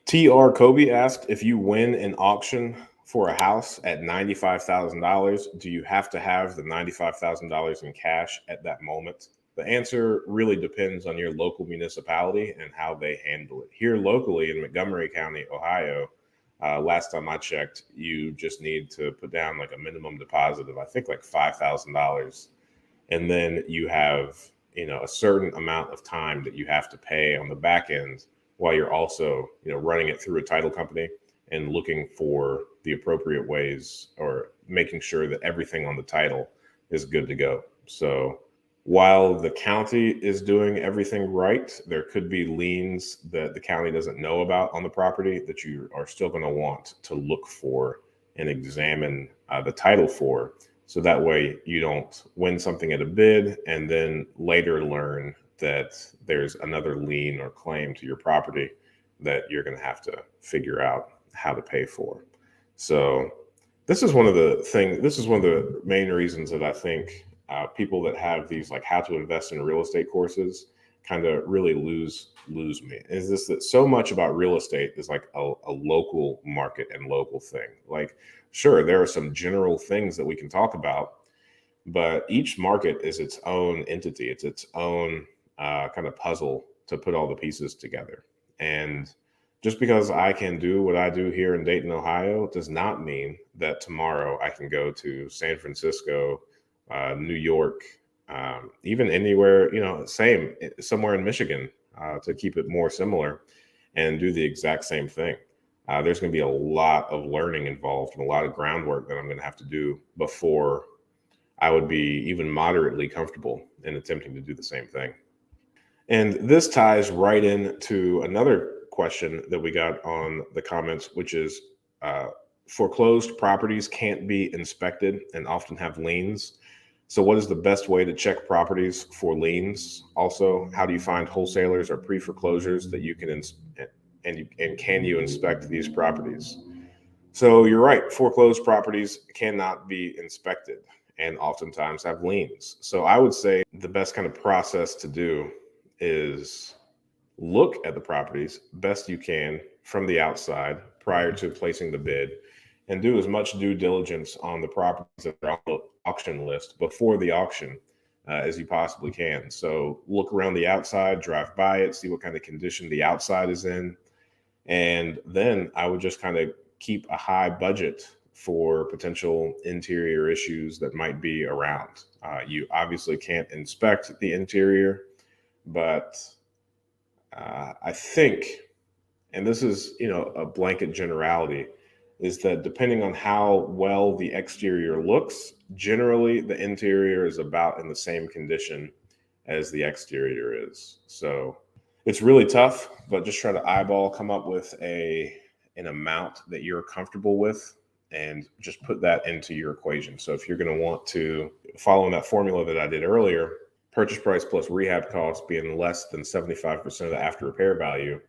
TR Kobe asked, if you win an auction for a house at $95,000, do you have to have the $95,000 in cash at that moment? The answer really depends on your local municipality and how they handle it. Here locally in Montgomery County, Ohio, last time I checked, you just need to put down like a minimum deposit of I think like $5,000, and then you have a certain amount of time that you have to pay on the back end while you're also running it through a title company and looking for the appropriate ways or making sure that everything on the title is good to go. So while the county is doing everything right, there could be liens that the county doesn't know about on the property that you are still going to want to look for and examine the title for. So that way you don't win something at a bid and then later learn that there's another lien or claim to your property that you're going to have to figure out how to pay for. So this is one of the main reasons that I think people that have these like how to invest in real estate courses kind of really lose me, is this that so much about real estate is like a local market and local thing. Like, sure, there are some general things that we can talk about, but each market is its own entity. It's its own kind of puzzle to put all the pieces together. And just because I can do what I do here in Dayton, Ohio, does not mean that tomorrow I can go to San Francisco, New York, even anywhere, somewhere in Michigan, to keep it more similar, and do the exact same thing. There's going to be a lot of learning involved and a lot of groundwork that I'm going to have to do before I would be even moderately comfortable in attempting to do the same thing. And this ties right into another question that we got on the comments, which is uh, foreclosed properties can't be inspected and often have liens. So, what is the best way to check properties for liens? Also, how do you find wholesalers or pre foreclosures that you can and can you inspect these properties? So you're right, foreclosed properties cannot be inspected and oftentimes have liens. So I would say the best kind of process to do is look at the properties best you can from the outside prior to placing the bid, and do as much due diligence on the properties that are on the auction list before the auction as you possibly can. So look around the outside, drive by it, see what kind of condition the outside is in, and then I would just kind of keep a high budget for potential interior issues that might be around. You obviously can't inspect the interior, but I think, and this is, a blanket generality, is that depending on how well the exterior looks, generally the interior is about in the same condition as the exterior is. So it's really tough, but just try to eyeball, come up with an amount that you're comfortable with, and just put that into your equation. So if you're going to want to follow that formula that I did earlier, purchase price plus rehab costs being less than 75% of the after repair value,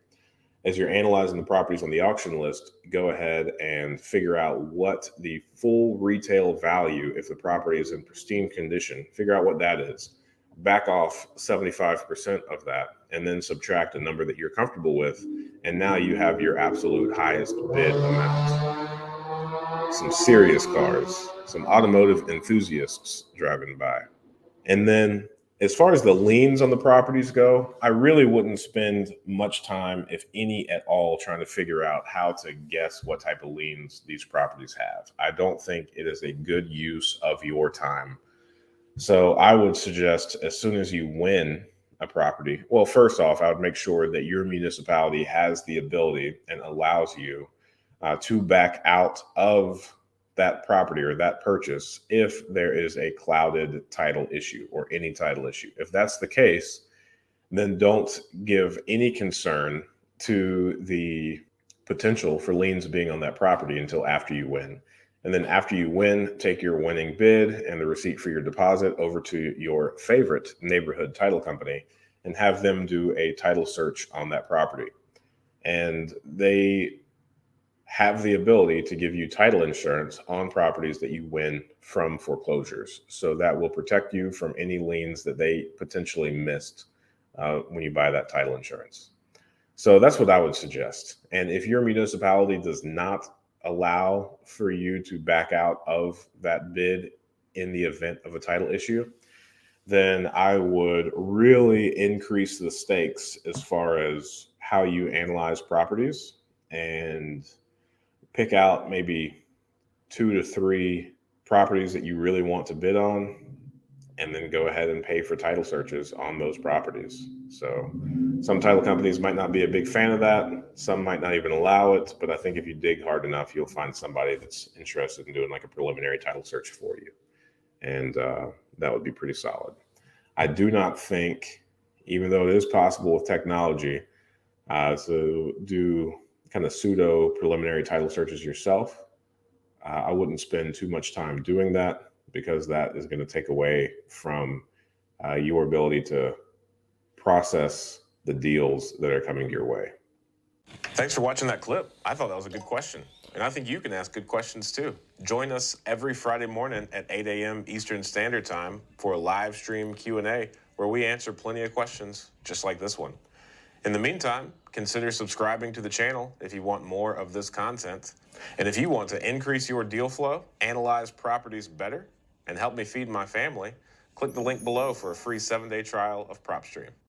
as you're analyzing the properties on the auction list, go ahead and figure out what the full retail value, if the property is in pristine condition, figure out what that is. Back off 75% of that, and then subtract a number that you're comfortable with. And now you have your absolute highest bid amount. Some serious cars, some automotive enthusiasts driving by. And then as far as the liens on the properties go, I really wouldn't spend much time, if any at all, trying to figure out how to guess what type of liens these properties have. I don't think it is a good use of your time. So I would suggest, as soon as you win a property, well, first off, I would make sure that your municipality has the ability and allows you to back out of that property or that purchase if there is a clouded title issue or any title issue. If that's the case, then don't give any concern to the potential for liens being on that property until after you win. And then after you win, take your winning bid and the receipt for your deposit over to your favorite neighborhood title company and have them do a title search on that property. And they have the ability to give you title insurance on properties that you win from foreclosures. So that will protect you from any liens that they potentially missed when you buy that title insurance. So that's what I would suggest. And if your municipality does not allow for you to back out of that bid in the event of a title issue, then I would really increase the stakes as far as how you analyze properties and pick out maybe 2 to 3 properties that you really want to bid on, and then go ahead and pay for title searches on those properties. So some title companies might not be a big fan of that. Some might not even allow it. But I think if you dig hard enough, you'll find somebody that's interested in doing like a preliminary title search for you. And that would be pretty solid. I do not think, even though it is possible with technology, to do kind of pseudo preliminary title searches yourself. I wouldn't spend too much time doing that because that is going to take away from your ability to process the deals that are coming your way. Thanks for watching that clip. I thought that was a good question. And I think you can ask good questions too. Join us every Friday morning at 8 a.m. Eastern Standard Time for a live stream Q&A where we answer plenty of questions just like this one. In the meantime, consider subscribing to the channel if you want more of this content. And if you want to increase your deal flow, analyze properties better, and help me feed my family, click the link below for a free 7-day trial of PropStream.